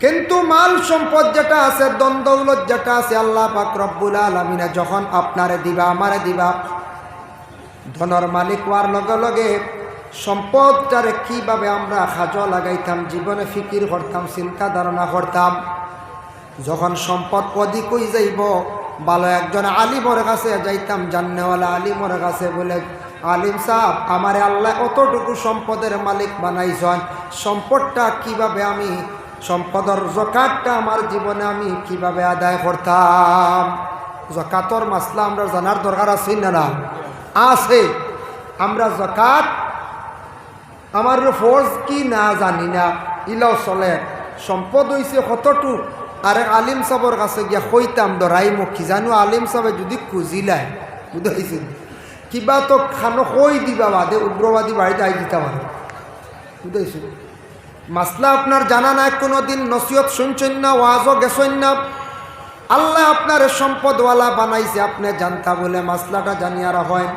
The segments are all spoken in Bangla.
কিন্তু মাল সম্পদ যেটা আছে, ধন দৌলত যেটা আছে, আল্লাহ পাক রব্বুল আলামিন যখন আপনারে দিবা আমারে দিবা, ধনের মালিক হওয়ার লগে লগে সম্পদটারে কিভাবে আমরা কাজে লাগাইতাম জীবনে ফিকির করতাম, চিন্তা ধারণা করতাম। যখন সম্পদ অধিক হয়ে যাইব, ভালো একজন আলিমর কাছে যাইতাম, জান্নেওয়ালা আলিমর কাছে, বলে আলিম সাহেব আমারে আল্লাহ অতটুকু সম্পদের মালিক বানাইছেন, সম্পদটা কিভাবে আমি, সম্পদের যাকাতটা আমার জীবনে আমি কিভাবে আদায় করতাম। যাকাতর মাসলা আমরা জানার দরকার আছে না? আছে। আমরা যাকাত আমার ফরজ কি না জানি না, ইলাও চলে। সম্পদ হইছে কতটুকু, আরে আলিম সাহেবের কাছে গিয়া কইতাম ধরাই মুখ কি জানো, আলিম সাহেবে যদি খুঁজিলাই বুঝাইছিল কিবা তো খানো কই দিবা বাদে উগ্রবাদী বাড়িতে আই দিতে পারে, বুঝাইছিল। মাসলা আপনার জানা নাই, কোনো দিন নসিহত শুনছেন না, ওয়াজও গেছেন না, আল্লাহ আপনার সম্পদওয়ালা বানাইছে, আপনি জানতা বলে মাসলাটা জানিয়ারা হয়।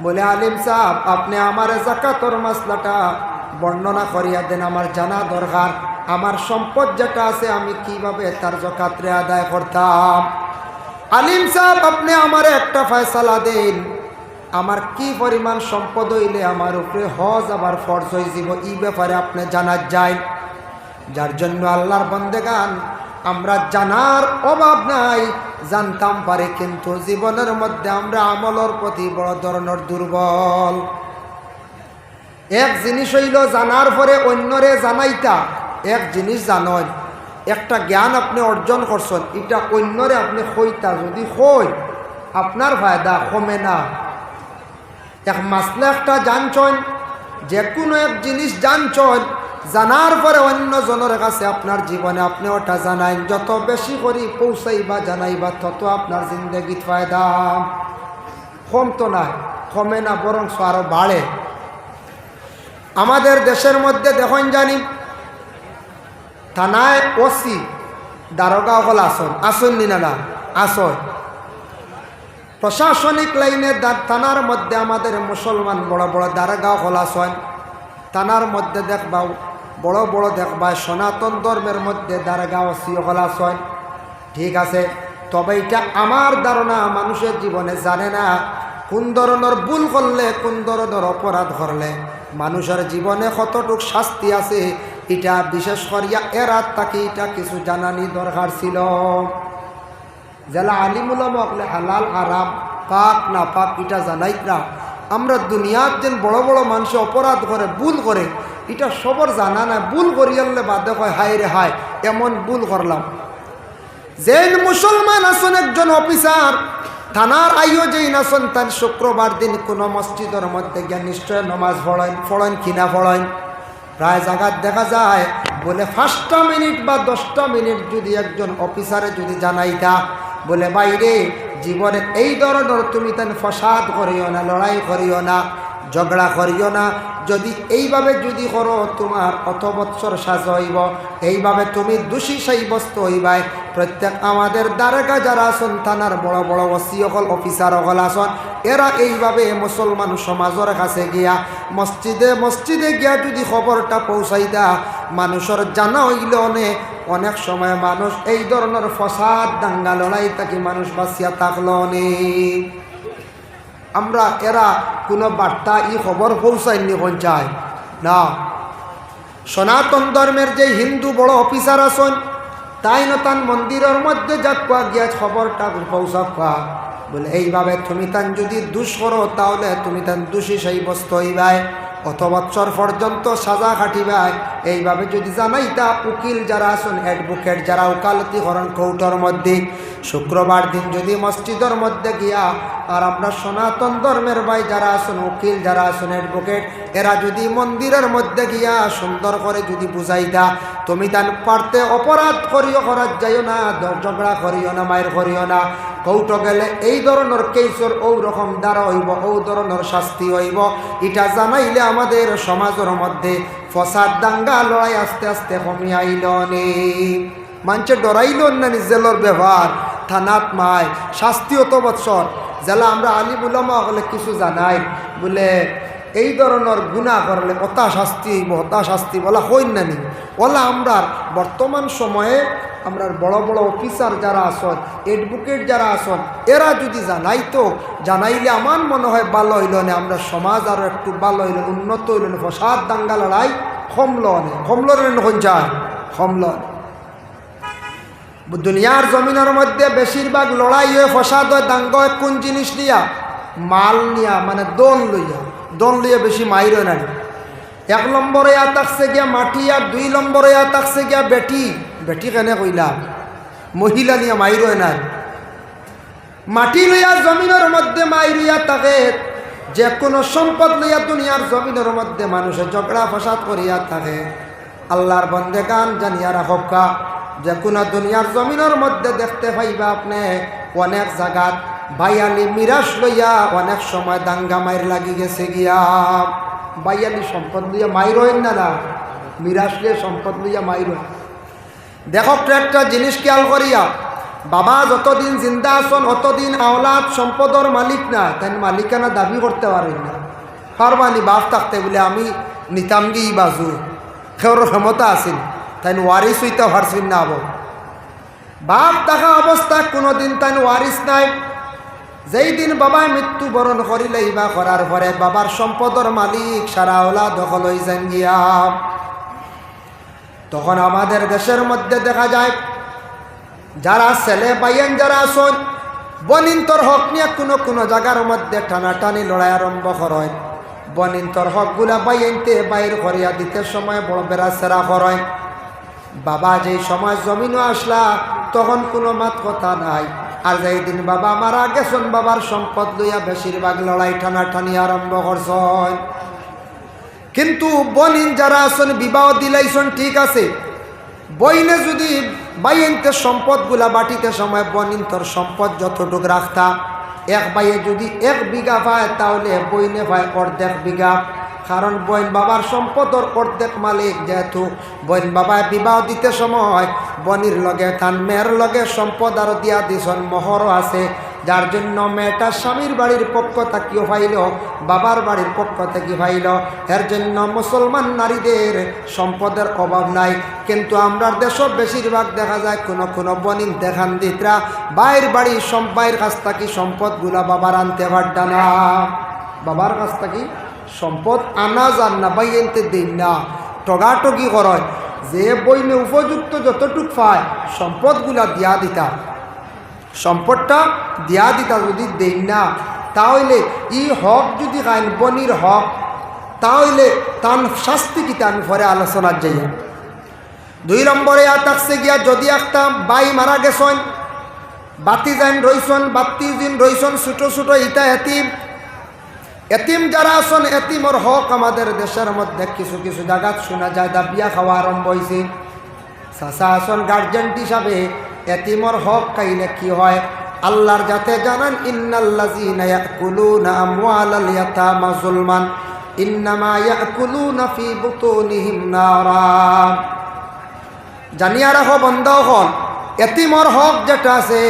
বলে আলিম সাহেব আপনি আমার যাকাতর মাসলাটা বর্ণনা করিয়া দেন, আমার জানা দরকার, আমার সম্পদ যেটা আছে আমি কিভাবে তার যাকাতরে আদায় করতাম। আলিম সাহেব আপনি আমার একটা ফয়সালা দেন, আমার কি পরিমাণ সম্পদ হইলে আমার উপরে হজ আবার ফরজ হয়ে যাব, এই ব্যাপারে আপনি জানা যায়। যার জন্য আল্লাহর বন্দেগান আমরা জানার অভাব নাই, জানতাম পারে, কিন্তু জীবনের মধ্যে আমরা আমলের প্রতি বড় ধরনের দুর্বল। এক জিনিস হইল জানার পরে অন্যরে জানাইতা, এক জিনিস জানেন, একটা জ্ঞান আপনি অর্জন করছেন, এটা অন্যরে আপনি কইতা, যদি কই আপনার ফায়দা কমে না। এক মাসলা একটা জানছেন, যে কোনো এক জিনিস জানছেন, জানার পরে অন্য জনের কাছে আপনার জীবনে আপনি ওটা জানাইন, যত বেশি করে পৌঁছাইবা জানাইবা তত আপনার জিন্দগিত ফায়দা। কম তো না, কমে না, বরং আরো বাড়ে। আমাদের দেশের মধ্যে দেখুন জানি থানায় ওসি দারোগা হল আসন না আসন, প্রশাসনিক লাইনে থানার মধ্যে আমাদের মুসলমান বড় বড় দারোগা হল আসন। থানার মধ্যে দেখবা বড় বড় দেখবা সনাতন ধর্মের মধ্যে দারোগা ওসি হল আসন। ঠিক আছে, তবে এটা আমার ধারণা মানুষের জীবনে জানে না, কোন ধরনের ভুল করলে, কোন ধরনের অপরাধ করলে মানুষের জীবনে কতটুক শাস্তি আছে, এটা বিশেষ করিয়া এরা তাকে এটা কিছু জানানি দরকার ছিল। যারা আলিমুলামা হলে হালাল হারাম পাক না পাক এটা জানাইত না। আমরা দুনিয়ার যেন বড় বড় মানুষ অপরাধ করে, ভুল করে, এটা সবর জানা না। ভুল করিয়ালে বাদে কয় হায় রে হায় এমন ভুল করলাম। যে মুসলমান আছেন একজন অফিসার থানার আইও যেই নাচন, তার শুক্রবার দিন কোনো মসজিদের মধ্যে গিয়ে নিশ্চয় নমাজ পড়েন কিনা পড়েন। প্রায় জায়গায় দেখা যায় বলে 5টা মিনিট বা 10টা মিনিট যদি একজন অফিসারে যদি জানাইতা, বলে বাইরে জীবনে এই ধরনের তুমি তেন ফসাদ করিও না, লড়াই করিও না, ঝগড়া করিও না, যদি এইভাবে যদি করো তোমার কত বৎসর সাজা হইব, এইভাবে তুমি দোষী সাব্যস্ত হইবাই। প্রত্যেক আমাদের দারোগা যারা আছেন, থানার বড় বড় ওসি হল, অফিসার হল আছেন, এরা এইভাবে মুসলমান সমাজের কাছে গিয়া মসজিদে মসজিদে গিয়া যদি খবরটা পৌঁছাইতা, মানুষের জানা হইল অনেক সময় মানুষ এই ধরনের ফসাদ দাঙ্গা লড়াই থাকি মানুষ বাঁচিয়া থাকল অনেক। আমরা এরা কোনো বার্তা খবর পৌঁছায়নি পঞ্চায় না। সনাতন ধর্মের যে হিন্দু বড় অফিসার আছেন, তাই নতান মন্দিরের মধ্যে যাক গিয়া খবরটা পৌঁছাক, বলে এইভাবে তুমি তান যদি দোষ করো তাহলে তুমি তান দোষী সাব্যস্ত হইবাই, কত বৎসর পর্যন্ত সাজা খাটিবাই। এইভাবে যদি জানাইতা, উকিল যারা আছেন, অ্যাডভোকেট যারা উকালতি করেন কোর্টের মধ্যে, শুক্রবার দিন যদি মসজিদের মধ্যে গিয়া, আর আমরা সনাতন ধর্মের ভাই যারা আছেন, উকিল যারা আছেন, অ্যাডভোকেট, এরা যদি মন্দিরের মধ্যে গিয়া সুন্দর করে যদি বুঝাইতা, তুমি তান পারতে অপরাধ করিও, করার যাইও না, ঝগড়া করিও না, মায়ের করিও না, কৌট গেলে এই ধরনের কেসর ও রকম দ্বারা হইব, ও ধরনের শাস্তি হইব, এটা জানাইলে আমাদের সমাজের মধ্যে ফসাদ দাঙ্গা লড়াই আস্তে আস্তে কমিয়ে আইল। মানুষে ডরাইল না জেলর ব্যবহার, থানাত মায় শাস্তি হতো বৎসর। জেলা আমরা আলিম উলামা হলে কিছু জানাই, বলে এই ধরনের গুনাহ করলে অতা শাস্তি হইব, হতা শাস্তি বলা হইন না নি। ওলা আমরা বর্তমান সময়ে আমরা বড় বড় অফিসার যারা আসন, অ্যাডভোকেট যারা আসন, এরা যদি জানাইতো, জানাইলে আমার মনে হয় ভালো হইল না, আমরা সমাজ আরও একটু ভালো হইল, উন্নত হইল না। ফসাদ দাঙ্গা লড়াই কমল। দুনিয়ার জমিনের মধ্যে বেশিরভাগ লড়াই হয়, ফসাদ হয়, দাঙ্গা হয় কোন জিনিস নিয়া? মাল নিয়া, মানে দল লইয়া বেশি মাইর হয় না। 1 নম্বরে থাকছে গিয়া মাটি, আর 2 নম্বরে থাকছে গিয়া বেটি কেনে কইলা মহিলা নিয়ে মাইর হয় না। মাটি লইয়া জমিনের মধ্যে মাইর হইয়া থাকে, যে কোনো সম্পদ লইয়া দুনিয়ার জমিনের মধ্যে মানুষে ঝগড়া ফসাদ করিয়া থাকে। আল্লাহর বন্দেগান জানিয়া রাখা, যে কোনো দুনিয়ার জমিনের মধ্যে দেখতে পাইবা আপনি অনেক জায়গাত বাইয়ালি মিরাস লইয়া অনেক সময় দাঙ্গা মাইর লাগি গেছে গিয়া। বাইয়ালি সম্পদ লইয়া মাইর হয় না, মিরাস লিয়ে সম্পদ লইয়া মাইর হয়। দেখো একটা জিনিস খেয়াল করিয়া, বাবা যতদিন জিন্দা আসন অতদিন আওলাদ সম্পদর মালিক না, তাই মালিকানা দাবি করতে পারেন না। পারবানি বাপ থাকতে বলে আমি নিতামগি বাজু খেওর ক্ষমতা আসেন, তাই ওয়ারিস হইতে পারছেন না। বাপ থাকা অবস্থা কোনোদিন তাই ওয়ারিস নাই। যেই দিন বাবায় মৃত্যুবরণ করিলে বা করার পরে বাবার সম্পদর মালিক সারা আওলাদ দখল হয়ে যান গিয়া। তখন আমাদের দেশের মধ্যে দেখা যায় যারা ছেলে বাইয়েন যারা আসন বনিন্তর হক নিয়ে কোনো জায়গার মধ্যে টানাটানি লড়াই আরম্ভ করেন। বনিন্তর হকগুলা বাইনতে বাইর করিয়া দিতে সময় বড় বেড়াচেরা করেন। বাবা যেই সময় জমিনও আসলা তখন কোনো মাত কথা নাই। আর যেই দিন বাবা মারা গেছেন বাবার সম্পদ লইয়া বেশিরভাগ লড়াই টানাটানি আরম্ভ করছেন। কিন্তু বনিন যারা আছেন বিবাহ দিলাইছেন ঠিক আছে, বইনে যদি বাইনতে সম্পদগুলা বাটিতে সময় বনিন তোর সম্পদ যতটুক রাখতা, এক বাইয়ে যদি 1 বিঘা পায় তাহলে বইনে পায় 1.5 বিঘা। কারণ বইন বাবার সম্পদর 1.5 মালিক, যেহেতু বইন বাবায় বিবাহ দিতে সময় বনির লগে তান মেয়ের লগে সম্পদ আরও দিয়া দিছন, মোহরও আছে। যার জন্য মেয়েটা স্বামীর বাড়ির পক্ষ থেকেও পাইল, বাবার বাড়ির পক্ষ থেকে পাইল। এর জন্য মুসলমান নারীদের সম্পদের অভাব নাই। কিন্তু আমরা দেশও বেশিরভাগ দেখা যায় কোনো বনিন দেখান দিতরা বাইর বাড়ি বাইর কাছ থেকে সম্পদগুলা বাবার আনতে পারত না। বাবার কাছ থেকে সম্পদ আনা যান না, বাই আনতে দিন না, টগাটগি করয়। যে বইনে উপযুক্ত যতটুক পায় সম্পদগুলা দিয়া দিতা, সম্পদটা দিয়া দিতা। যদি দেন না তাহলে ই হক যদি খাইন বনির হক, তাহলে তার শাস্তি কিতা আমি পরে আলোচনার যাই। 2 নম্বরে থাকছে গিয়া যদি একটা বাই মারা গেছেন, বাতি যান রইছেন, বাতি দিন রইছেন ছোটো ছোটো ইটা এতিম যারা আছেন, এতিমর হক আমাদের দেশের মধ্যে কিছু জায়গাত শোনা যায় দা বিয়া খাওয়া আরম্ভ হয়েছে। চাচা আসন গার্জেন্ট হিসাবে এতিমর হক খাইলে কি হয় আল্লাহর যাতে জানান, ইন্নাল্লাযীনা ইয়াকুলুনা আমওয়ালাল ইয়াতামা যুলমান ইন্নামা ইয়াকুলুনা ফি বুতুনিহিম নারা। জানিয়া রাখো বন্ধ হল, এতিমর হক যেটা আছে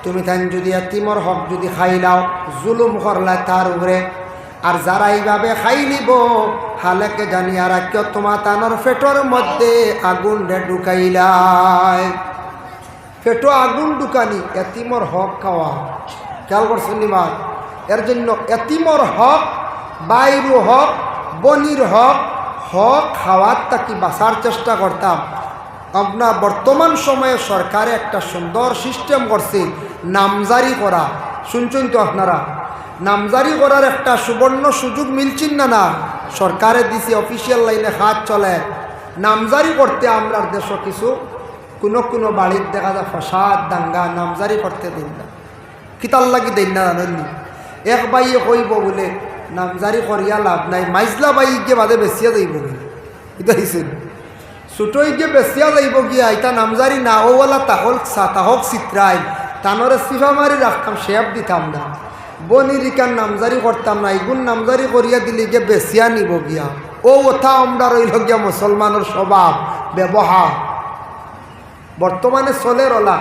তুমি তাই যদি এতিমর হক যদি খাই নাও জুলুম করলা তার উপরে, আর যারা এইভাবে খাই নিব হালেকে জানিয়া রাখিও তোমার তানোর পেটর মধ্যে আগুন ঢুকাইলাই। পেটো আগুন ঢুকানি এতিমর হক খাওয়া, খেয়াল করছেন নিমার। এর জন্য এতিমর হক, বাইরু হক, বনির হক, হক খাওয়ার তাকে বাঁচার চেষ্টা করতাম। আপনার বর্তমান সময়ে সরকারে একটা সুন্দর সিস্টেম করছে নামজারি করা, শুনছেন তো আপনারা? নামজারি করার একটা সুবর্ণ সুযোগ মিলছেন না সরকারে দিছে, অফিসিয়াল লাইনে হাত চলে। নামজারি করতে আমরা দেশ কিছু কোনো বাড়ির দেখা যায় ফসাদ দাঙ্গা, নামজারি করতে দিন না। কিতার লাগি দিন না জানেননি? এক বাইয়ে কইব বলে নামজারি করিয়া লাভ নাই, মাইজলা বাই গিয়ে বাদে বেচিয়া যাইব বলে এটা হিসেব ছোটই গিয়ে বেচিয়া যাইব গিয়া এটা নামজারি না ওওয়ালা তাহক চিত্রাই তানরে সিফা মারি রাখতাম, শেপ দিতাম না। বনিরিকার নামজারি করতাম না, এগুন নামজারি করিয়া দিলে গিয়ে বেচিয়া নিব গিয়া। ও ওথা আমরা রইল গিয়া মুসলমানের স্বভাব ব্যবহার বর্তমানে চলে রলা।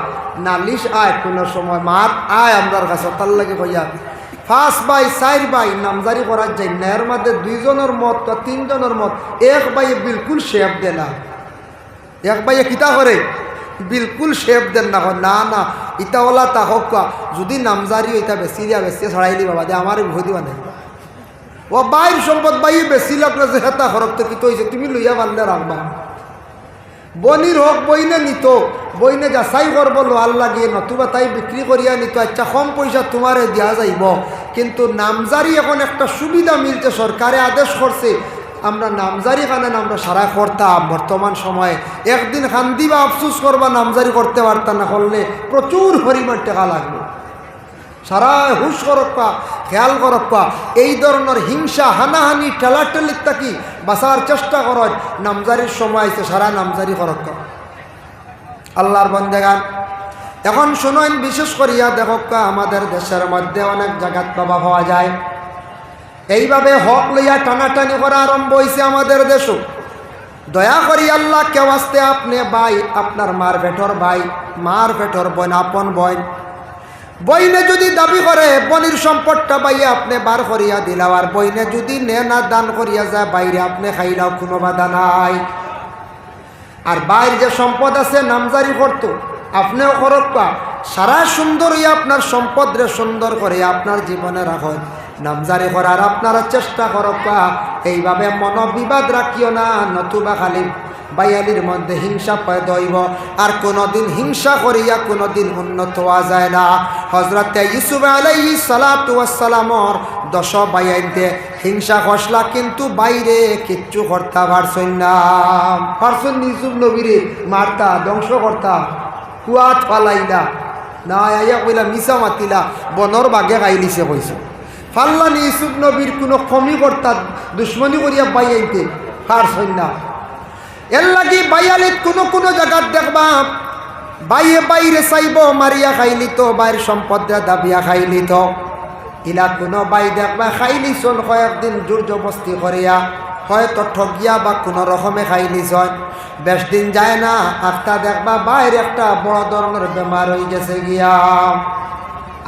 নালিশ আয় কোনো সময় মাত আয় আমরার কাছে তার লাগে কইয়া 5 ভাই 4 ভাই নামজারি করার যায় না, এর মধ্যে 2 জনের মত বা 3 জনের মত, এক ভাইয়ে বিলকুল শেপ দেয় না, এক ভাইয়ে কিতা করে বিলকুল শেপ দেন না, না না ইটা ওলা তা হোক, যদি নামজারি ওইটা বেশি দিয়া বেশি ছড়াইলি বাবা দে আমার ভয় দিবা নাই, ও বাইর সম্পদ বাইয়ে বেশি লাগলে যে হেতা খরচ তো কিতো হয়েছে তুমি লইয়া পারলে রাখবা। বনির হোক বইনে নিত, বইনে যাচাই করব লোয়ার লাগিয়ে, নতুবা তাই বিক্রি করিয়া নিত, আচ্ছা কম পয়সা তোমারে দেওয়া যাইব, কিন্তু নামজারি এখন একটা সুবিধা মিলছে, সরকারে আদেশ করছে আমরা নামজারি কানেন আমরা সারা করতাম। বর্তমান সময়ে একদিন খান্দি বা আফসুস করবা নামজারি করতে পারতাম না, করলে প্রচুর পরিমাণ টাকা লাগবে। সারা হুশ করক্কা খেয়াল করক্কা এই ধরনের হিংসা হানাহানি ঠেলাঠেলির থাকি বাঁচার চেষ্টা করেন, নামজারির সময় আছে সারা নামজারি করক্কা। আল্লাহর বন্দেগান এখন শুনেন, বিশেষ করিয়া দেখক্কা আমাদের দেশের মধ্যে অনেক জায়গাত বাবা পাওয়া যায় এইভাবে হক লইয়া টানাটানি করা আরম্ভ হয়েছে আমাদের দেশও। দয়া করি আল্লাহ কেউ আসতে আপনি ভাই, আপনার মার পেটর ভাই, মার পেটর বোন, আপন বোন, বইনে যদি দাবি করে বনির সম্পদটা বাইরে আপনি বার করিয়া দিলাও, আর বইনে যদি নে না দান করিয়া যায় বাইরে আপনি খাইলাও, কোনো বাধা নাই। আর বাইরে যে সম্পদ আছে নামজারি করতো আপনিও করক্কা, সারা সুন্দর হইয়া আপনার সম্পদ রে সুন্দর করে আপনার জীবনে রাখেন, নামজারি করার আপনারা চেষ্টা করক্কা। এইভাবে মনোবিবাদ রাখিও না, নতুবা খালি বাইয়ালির মধ্যে হিংসা পয়দা হইব, আর কোনোদিন হিংসা করিয়া কোনোদিন উন্নত হওয়া যায় না। হযরত ইউসুফ আলাইহিস সালাতু ওয়াস সালামর 10 বাইয়াইতে হিংসা খসলা, কিন্তু বাইরে কিচ্ছু করতে পারছেন না। পারছেন ইউসুফ নবীরে মারতা, ধ্বংস করতা, কুয়াত ফালাইলা না, আইয়া কইলা মিছা মাতিলা, বনর বাগে খাইলিছে কইছে। ফাল্লানি ইউসুফ নবীর কোনো কমি করতা, দুশ্মনী করিয়া বাইয়াইতে পারছেন না। এর লাগি বাইয়ালিত কোনো জায়গাত দেখবা বাইয়ে বাইরে চাইব মারিয়া খাইলি তো, বাইর সম্পদ দাবিয়া খাইলি তো, ইলা কোনো বাই দেখবা খাইলি চল কয়েকদিন জোর জবস্তি করিয়া হয়তো ঠগিয়া বা কোনো রকমে খাইলি চল, বেশ দিন যায় না আফতা দেখবা বাইরে একটা বড় ধরনের বেমার হয়ে গেছে গিয়া।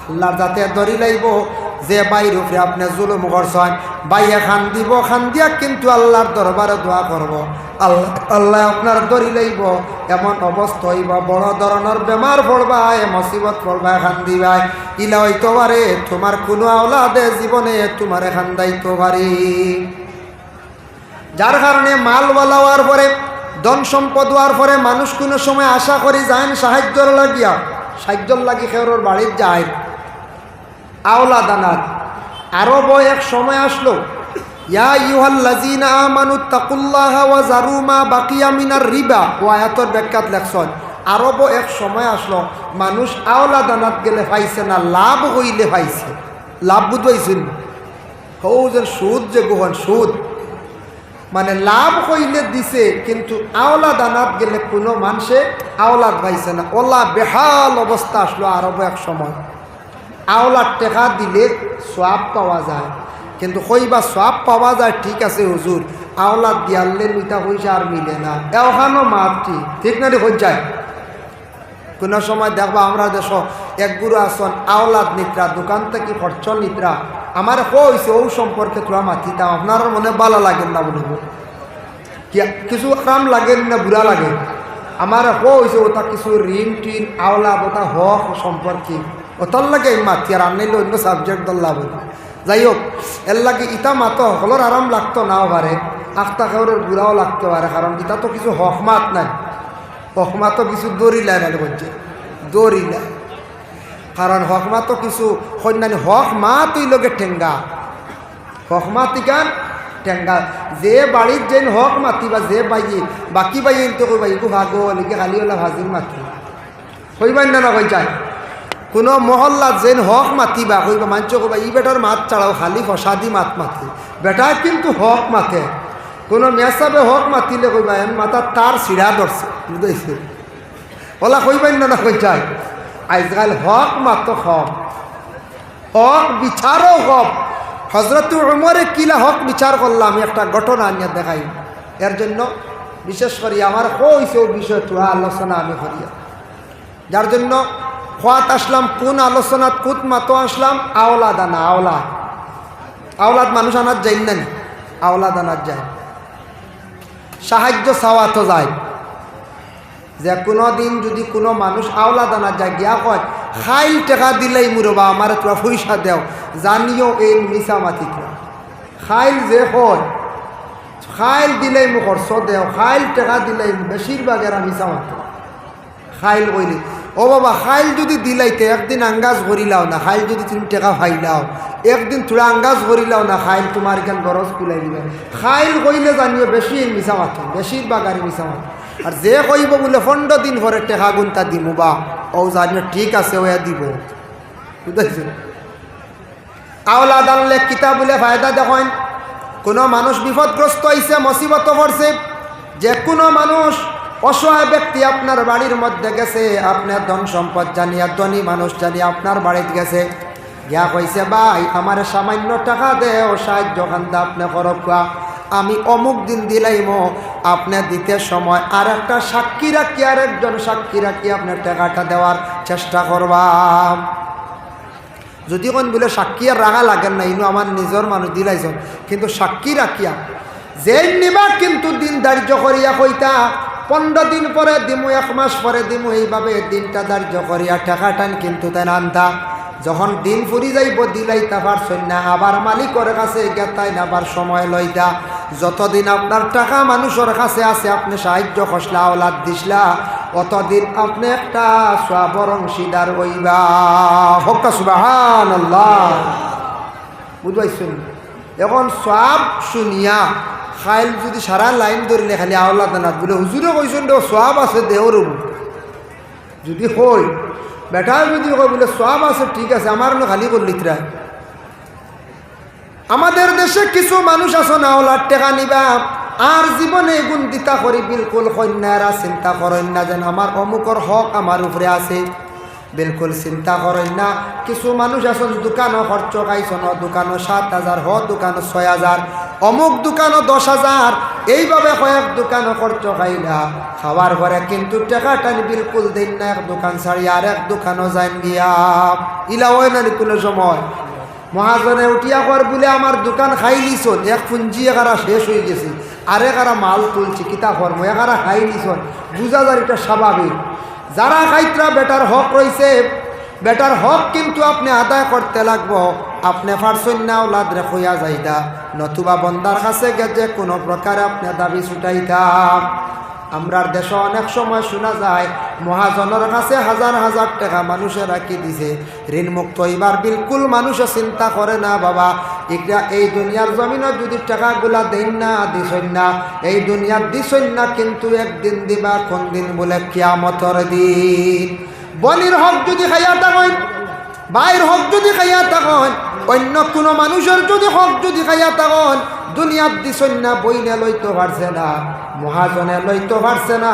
আল্লাহর যাতে ধরি লাইব যে বাইর উপরে আপনি জুলুম করছেন, বাইয়ে খান দিব, খান দিয়া কিন্তু আল্লাহর দরবারে দোয়া করব, আল্লাহ আল্লাহ আপনার দরি লইব, এমন অবস্থা হইব বড় ধরনের বেমার পড়বা, মুসিবত পড়বা, খান দিবাই, ইলা হইতে পারে তোমার কোনো আওলাদে জীবনে তোমার খান দাইতে পারি। যার কারণে মালওয়ালা হওয়ার পরে, ধন সম্পদ হওয়ার পরে মানুষ কোনো সময় আশা করি যায় সাহায্যর লাগিয়া, সাহায্যর লাগি খেরোর বাড়ির যায় আওলা দানাত। আরো এক সময় আসলো, ইয়া আইয়ুহাল্লাযীনা আমানু তাকুল্লাহা ওয়া যারু মা বাকিয়া মিনার রিবা, ও আয়াতের ব্যাখ্যাত লেখছেন আরব এক সময় আসলো মানুষ আওলা দানাত গেলে পাইছে না, লাভ হইলে পাইছে। লাভ বুঝাইছেন হৌ যে সুদ, যে গোহন সুদ মানে লাভ হইলে দিছে, কিন্তু আওলা দানাত গেলে কোনো মানুষে আওলাদ পাইছে না। ওলা বেহাল অবস্থা আসলো আরব এক সময়। আওলাদ টেকা দিলে সওয়াব পাওয়া যায়, কিন্তু কইবা সওয়াব পাওয়া যায় ঠিক আছে হুজুর, আওলাদ দিয়ালে মিটা পয়সা আর মিলে না, এওখানো মাপটি ঠিক না রে হয়ে যায়। কোনো সময় দেখবা আমরা দেশ এক গুরু আসন আওলাদ নিত্রা, দোকান থেকে খরচ নিত্রা, আমার কইছে ও সম্পর্কে তোরা মাতিতাম, আপনার মনে ভালো লাগেন না বলব, কিছু আরাম লাগেন না বুড়া লাগে, আমার কইছে ওটা কিছু ঋণ টিন আওলাদ ওটা হক সম্পর্কে ওটার লাগে মাতি, আর আনলে অন্য সাবজেক্ট দল্লা বলি। যাই হোক, এর লাগে ইটা মাতো সকলের আরাম লাগতো নাও পারে, আখতা খেউরের বুড়াও লাগতে পারে, কারণ ইটা তো কিছু হকমাত নাই, হকমাতো কিছু দৌড়িলায় না বলছে দৌড়িলায়, কারণ হকমাতো কিছু কন্যানি হক মা তুই লোকে ঠেঙ্গা, হকমা তিকান ঠেঙ্গা, যে বাড়ির যেন হক মাতি বা যে বাইয়ে বাকি বাইয়ে তো কই বাইকু ভাগো লিখে খালি ওলা ভাজির মাতি কইবাই না কই যায়। কোনো মহল্লা যেন হক মাতিবা কইবা মাঞ্চ কইবা ই বেটার মাত ছাড়াও খালি ফসাদি মাত মাতে, বেটা কিন্তু হক মাতে। কোনো মেসাবে হক মাতিলে কইবা এন মাথা তার সিড়া ধরছে বুঝাইছে, ওলা কইবাই না কই যায়। আজকাল হক মাত্র হক, হক বিচারও হক। হজরত উমরে কিলা হক বিচার করলাম, আমি একটা ঘটনা নিয়ে দেখাই। এর জন্য বিশেষ করে আমার কইছে ও বিষয় তোরা আলোচনা আমি করিয়া, যার জন্য খোয়াত আসলাম কোন আলোচনাত কুত মাতো আসলাম আওলাদ আনা আওলাদ মানুষ আনার যাই না আওলাদ আনার যায় সাহায্য চাওয়া তো যায় যে কোনো দিন যদি কোনো মানুষ আওলাদ আনার যায় গিয়া কয় খাইল টেকা দিলেই মুরবা আমার তোরা পয়সা দেও জানিও এই মিশামাতি খাইল যে হয় খাইল দিলেই মু খরচ দেও খাইল টেকা দিলেই বেশিরভাগেরা মিশামাতি খাইল কইলি ও বাবা খাইল যদি দিলাইতে একদিন আঙ্গাজ করিলাও না খাইল যদি তুমি টেকা ফাইলাও একদিন তোরা আঙ্গাজ করিলাও না খাইল তোমার এখান গরজ কুলাই দিবে খাইল কইলে জানিও বেশি মিশা মাথ বেশিরভাগ আর মিশা মাথ আর যে কইব বলে 15 দিন পরে টেকা গুনতা দিমু বা ও জানিও ঠিক আছে ওয়া দিব বুঝাইছেন আওলাদ আনলে কিতাব বলে ফায়দা দেখেন কোনো মানুষ বিপদগ্রস্ত হইছে মুসিবত পড়ছে যে কোনো মানুষ অসহায় ব্যক্তি আপনার বাড়ির মধ্যে গেছে আপনার ধন সম্পদ জানিয়া ধনী মানুষ জানিয়া আপনার বাড়িতে গেছে গিয়া কইছে ভাই আমার সামান্য টাকা দেও সাহায্য খান্দা আপনি করবা আমি অমুক দিন দিলাইম আপনি দিতে সময় আর একটা সাক্ষী রাখি আর একজন সাক্ষী রাখি আপনার টাকাটা দেওয়ার চেষ্টা করবা যদি কোন বলে সাক্ষী আর রাগা লাগেন না ইনো আমার নিজের মানুষ দিলাইছেন কিন্তু সাক্ষী রাখিয়া যে নিবা কিন্তু দিন ধার্য করিয়া কইতা 15 দিন পরে দিমু 1 মাস পরে দিমু এইভাবে দিনটা ধার্য করিয়া টাকাটান কিন্তু তেন আনতা যখন দিন ফুরি যাইব দিলাইতা পারছেন না আবার মালিকের কাছে গেতাই আবার সময় লইতা যতদিন আপনার টাকা মানুষের কাছে আছে আপনি সাহায্য খসলা আওলাদ দিসলা অতদিন আপনি একটা সওয়াবের অংশীদার হইবা হক সুবহানাল্লাহ বুঝাইছেন এখন সওয়াব শুনিয়া খাইল যদি সারা লাইন ধরলে খালি আওলাদ না বলে হুজুরে কইছেন দেও সওয়াব আছে দেওর যদি কই বেটা যদি কই বলে সওয়াব আছে ঠিক আছে আমার না খালি করলিতরা আমাদের দেশে কিছু মানুষ আছে না আওলাদ টাকা নিবা আর জীবনে গুণ দিতা করি বিলকুল কন্যারা চিন্তা করেন না যেন আমার অমুকর হক আমার উপরে আছে বিলকুল চিন্তা করেন না কিছু মানুষ আছেন দোকানও খরচ খাইছেন দোকানও 7,000 হ দোকানও 6,000 অমুক দোকানও 10,000 এইভাবে কয়েক দোকানও খরচ খাইলা খাওয়ার পরে কিন্তু টাকাটা বিলকুল দেন না এক দোকান ছাড়ি আর এক দোকানও যান গিয়া ইলা হয় না কোনো সময় মহাজনে উঠিয়া কর বলে আমার দোকান খাই লিছন এক পুঞ্জি এগারা শেষ হয়ে গেছে আর এগারা মাল তুলছি কিতা কর্ম এগারা খাই লিছন বুঝা যায় এটা স্বাভাবিক যারা খাইত্রা বেটার হক রয়েছে বেটার হক কিন্তু আপনি আদায় করতে লাগবো আপনি পারছেন না ওলাদ রেখইয়া যাইতা নতুবা বন্দার কাছে গেছে কোনো প্রকারে আপনি দাবি ছুটাইতা আমরার দেশে অনেক সময় শোনা যায় মহাজনের কাছে হাজার হাজার টাকা মানুষে রাখি দিছে ঋণ মুক্ত এবার বিলকুল মানুষে চিন্তা করে না বাবা এটা এই দুনিয়ার জমিনে যদি টাকাগুলা দেন না দিছেন না এই দুনিয়ার দিছেন না কিন্তু একদিন দিবা কোন দিন বলে কিয়ামতের দিন বলির হক যদি খাইয়া থাকেন ভাইয়ের হক যদি খাইয়া থাকেন অন্য কোনো মানুষের যদি হক যদি খাইয়া থাকেন দুনিয়ার দিছেন না বইনে লইতে পারছে না মহাজনে লইতে পারছে না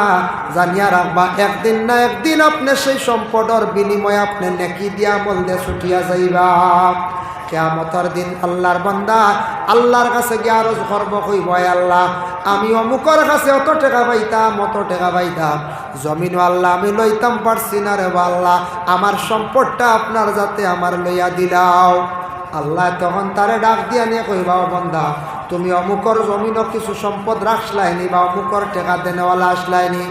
জানিয়া রাখবা একদিন না একদিন আপনি সেই সম্পদের বিনিময়ে আপনি নেকি দিয়া বলতে ছুটিয়া যাইবা কিয়ামতের দিন আল্লাহর বান্দা আল্লাহর কাছে গিয়ে আরজ করব কইব আল্লাহ আমি অমুকের কাছে অত টাকা পাইতাম জমিন আল্লাহ আমি লইতাম পারছি না রে আল্লাহ আমার সম্পদটা আপনার যাতে আমার লইয়া দিলাও আল্লাহ তখন তারে ডাক দিয়া নিয়ে কইবা বান্দা তুমি অমুকর জমিনও কিছু সম্পদ রাখলাইনি বা অমুকর টাকা দেনেওয়ালা আসলাইনি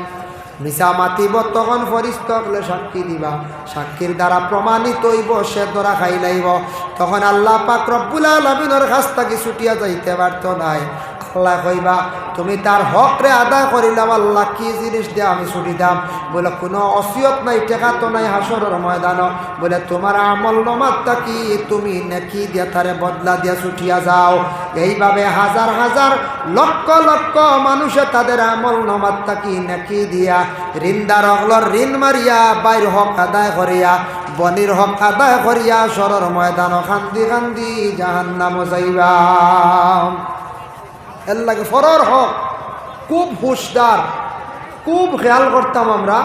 মিশা মাতিব তখন ফরিস্ত হলে সাক্ষী দিবা সাক্ষীর দ্বারা প্রমাণিত হইব সে ধরা খাইলাইব তখন আল্লাহ পাক রব্বুল আলামিনের কাছ থেকে ছুটিয়া যাইতে পারত নাই আল্লাহ কইবা তুমি তার হক রে আদায় করিলাম আল্লাহ কি জিনিস দিয়ে আমি ছুটি দাম বলে কোনো অসিয়ত নাই টাকা তো নাই হাসরের ময়দান বলে তোমার আমল নামাটা কি তুমি নেকি দিয়া তারে বদলা দিয়া ছুটিয়া যাও এইভাবে হাজার হাজার লক্ষ লক্ষ মানুষে তাদের আমল নামাটা কি নেকি দিয়া ঋণদার অগলর ঋণ মারিয়া বাইর হক আদায় করিয়া বনির হক আদায় করিয়া সরর ময়দান কান্দি কান্দি জাহান্নাম যাইবা এর লাগে ফরর হক খুব হুশদার খুব খেয়াল করতাম আমরা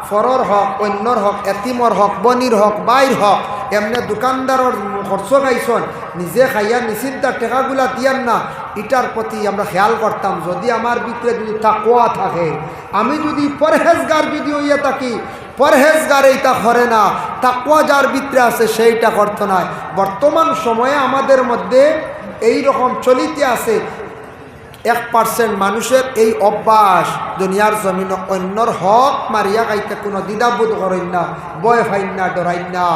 ফরর হক অন্যর হক এতিমর হক বনির হক বাইর হক এমনি দোকানদারের খরচ খাইছন নিজে খাইয়া নিশ্চিন্তার টেকাগুলা দিয়ান না এটার প্রতি আমরা খেয়াল করতাম যদি আমার ভিতরে যদি তাকওয়া থাকে আমি যদি পরহেজগার যদি হইয়া থাকি পরহেজগার এইটা করে না, তাকওয়া যার ভিতরে আছে সেইটা করতে নাই। বর্তমান সময়ে আমাদের মধ্যে এই রকম চলিতে আছে 1% মানুষের এই অভ্যাস, দুনিয়ার জমিন অন্যর হক মারিয়া খাইতে কোনো দ্বিধাবোধ করেন না, ভয় ফাইন না, ডরাইন না।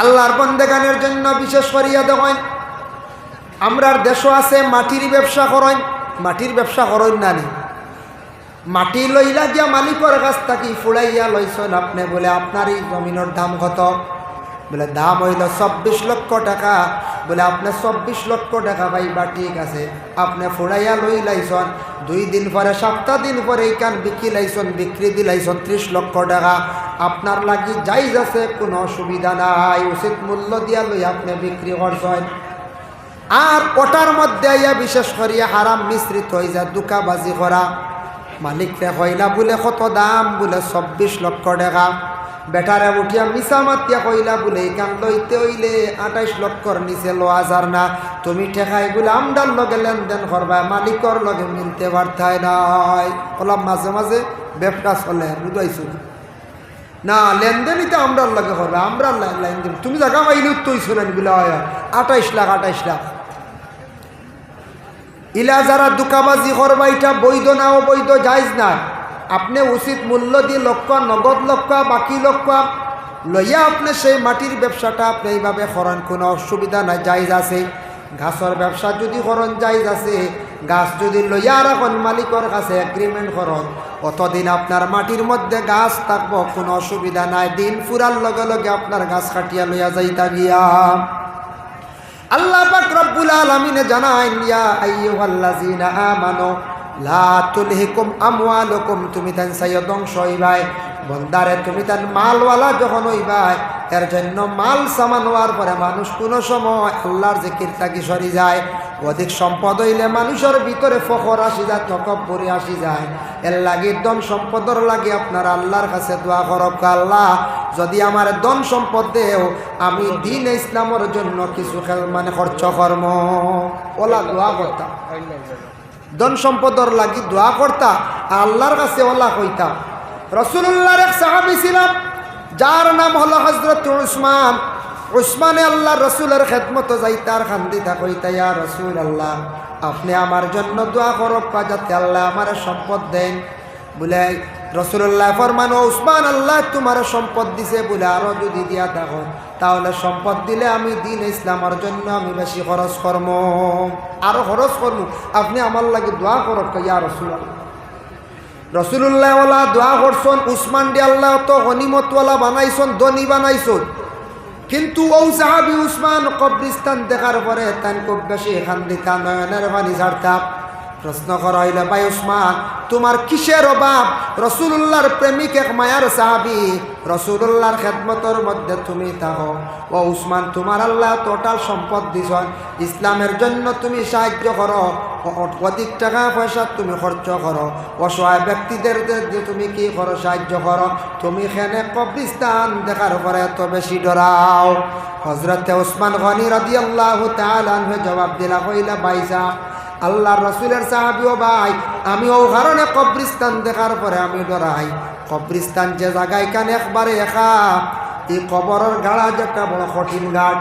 আল্লাহর বন্দেগানের জন্য বিশেষ করিয়া দেখেন, আমরার দেশও আছে মাটির ব্যবসা করেন, মাটির ব্যবসা করেন না নি, মাটি লইলা গিয়া মালিকের কাছ থাকি ফুড়াইয়া লইছেন আপনি, বলে আপনার এই জমিনের দাম কত? বলে দাম হইল 24 লক্ষ টাকা। বলে আপনি 24 লক্ষ টাকা পাইবা, ঠিক আছে, আপনি ফুড়াইয়া লই লাইছন। 2 দিন পরে 7 দিন পরে এইখান বিক্রি লাইছন, বিক্রি দিলাইছন 30 লক্ষ টাকা। আপনার লাগি যাইজ আছে, কোনো অসুবিধা নাই, উচিত মূল্য দিয়া লই আপনি বিক্রি করছেন। আর ওটার মধ্যে ইয়া বিশেষ করিয়া হারাম মিশ্রিত হয়ে যায়, দুকাবাজি করা। মালিকরে কইলা বলে কত দাম? বলে 24 লক্ষ টাকা। বেটারে উঠিয়া মিছা মাতিয়া কইলা বলে এইখান লইতে হইলে 28 লক্ষর নিচে লওয়া যার না। তুমি ঠেকাই বলে আমদার লগে লেনদেন করবা, মালিকর লগে মিলতে পারতাই নাই। বললাম মাঝে মাঝে ব্যবসা চলে, বুঝাইছো না? লেনদেনই তো আমরার লগে করবা, আমরা লেনদেন। তুমি জায়গা পাইলে উত্তরইছো না বলে 28 লাখ 28 লাখ। ইলা যারা দুকাবাজি করবা, এটা বৈধ না অবৈধ জায়েজ না। আপনি উচিত মূল্য দিয়ে লক্ষ, নগদ লক্ষ, বাকি লক্ষ লইয়া আপনি সেই মাটির ব্যবসাটা আপনি এইভাবে করেন, কোনো অসুবিধা নাই, জায়েজ আছে। গাছের ব্যবসা যদি করেন জায়েজ আছে। গাছ যদি লইয়া রাখেন মালিকের কাছে এগ্রিমেন্ট করেন, অতদিন আপনার মাটির মধ্যে গাছ থাকবো, কোনো অসুবিধা নাই। দিন ফুরার লগে লগে আপনার গাছ কাটিয়া লইয়া যাইতা গিয়া। আল্লাহ পাক রব্বুল আলামিন জানাইন, ইয়া আইয়ুহাল্লাযীনা আমানু লা তুলহিকুম আমওয়ালুকুম, তুমি তান সাইয় ধ্বংস হইবাই। বন্দারে তুমি তান মালওয়ালা যখন হইবাই, এর জন্য মাল সামান হওয়ার পরে মানুষ কোনো সময় আল্লাহর জিকির থাকি সরি যায়। অধিক সম্পদ হইলে মানুষের ভিতরে ফখর আসি যায়, তকব্বুরি আসি যায়। এর লাগি ধন সম্পদর লাগে আপনার আল্লাহর কাছে দোয়া করব, আল্লাহ যদি আমার ধন সম্পদ দেও, আমি দিন ইসলামের জন্য কিছু মানে খরচ কর্ম। ওলা দোয়া করতাম, ধন সম্পদর লাগি দোয়া করতা, আল্লাহর কাছে ওলা কইতা। রাসূলুল্লাহর এক সাহাবী ছিলাম, যার নাম হলো হযরত উসমান। উসমানে আল্লাহ রসুলের খেদমত যাইতার খান্দিতা কইতা, ইয়া রাসূলুল্লাহ, আপনি আমার জন্য দোয়া করব যাতে আল্লাহ আমার সম্পদ দেন। বলে রাসূলুল্লাহ ফরমান, ও উসমান, আল্লাহ তোমার সম্পদ দিছে, বলে আরো যদি দিয়া থাকো তাহলে সম্পদ দিলে আমি দিন ইসলামের জন্য আমি বেশি খরচ করব, আরো খরচ করব, আপনি আমার লাগে দোয়া করব ইয়া রাসূলুল্লাহ। রাসূলুল্লাহ ওয়ালা দোয়া করছেন। উসমান ডি আল্লাহ তো গনিমতওয়ালা বানাইছেন, ধনী বানাইছেন। কিন্তু ও সাহাবী উসমান কবরিস্তান দেখার পরে তান খুব বেশি এখান দিতা, নয়নের পানি ঝাড়তা। প্রশ্ন করা হইল, ভাই উসমান, তোমার কিসের অভাব? রাসূলুল্লাহর প্রেমিক, এক মায়ার সাহাবী, রাসূলুল্লাহর খেদমতের মধ্যে তুমি থাকো। ও উসমান, তোমার আল্লাহ টোটাল সম্পদ দিছেন, ইসলামের জন্য তুমি সাহায্য করো, অধিক টাকা পয়সা তুমি খরচ করো, অসহায় ব্যক্তিদের তুমি কি করো? সাহায্য করো। তুমি এখানে কবরিস্তান দেখার পরে এত বেশি ডরাও? হযরতে উসমান গনি রাদিয়াল্লাহু তাআলা আনহু জবাব দিলা, কইলা, ভাইসা আল্লাহর রাসূলের সাহাবী, ও ভাই, আমি ও কারণে কবরিস্তান দেখার পরে আমি ডরাই। কবরিস্তান যে জায়গায় কানে একবারে একা, এই কবরের গাড়া যেটা বড় কঠিন ঘাট,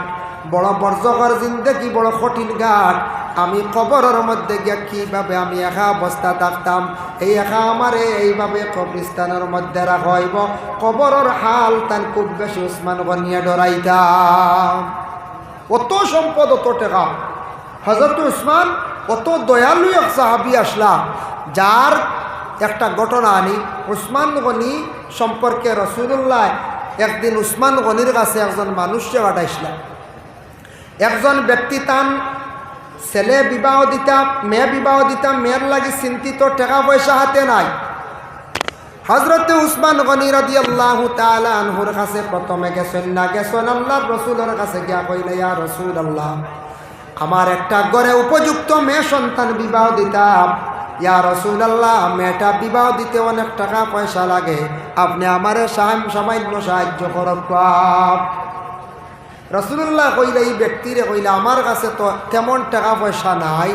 বড় বর্জকর জিন্দেগি বড় কঠিন ঘাট। আমি কবরের মধ্যে গিয়া কীভাবে আমি একা অবস্থা থাকতাম, এই একা আমারে এইভাবে কবরিস্তানের মধ্যে রাখা হইব, কবরের হাল তান খুব বেশি উসমান গনিয়া ডরাইতাম। অত সম্পদ, অত টাকা। হযরত উসমান অত দয়ালু এক সাহাবী আসলা, যার একটা ঘটনা আনি। উসমান গনি সম্পর্কে রাসূলুল্লাহ একদিন উসমান গনির কাছে একজন মানুষকে পাঠাইছিলেন। একজন ব্যক্তি তান ছেলে বিবাহ দিতা, মেয়ে বিবাহ দিতা, মেয়ের লাগি চিন্তিত, টাকা পয়সা হাতে নাই। হযরতে উসমান গনি রাদিয়াল্লাহু তাআলা আনহুর কাছে প্রথমে গেছেন না, গেছেন আল্লাহর রাসূলের কাছে গিয়া কইলে, ইয়া রাসূলুল্লাহ, আমার একটা ঘরে উপযুক্ত মেয়ে সন্তান বিবাহ দিতাম। ইয়া রাসূলুল্লাহ, মেয়েটা বিবাহ দিতে অনেক টাকা পয়সা লাগে, আপনি আমারে সামান্য সাহায্য করব। রাসূলুল্লাহ কইলে, এই ব্যক্তিরে কইলে, আমার কাছে তো তেমন টাকা পয়সা নাই,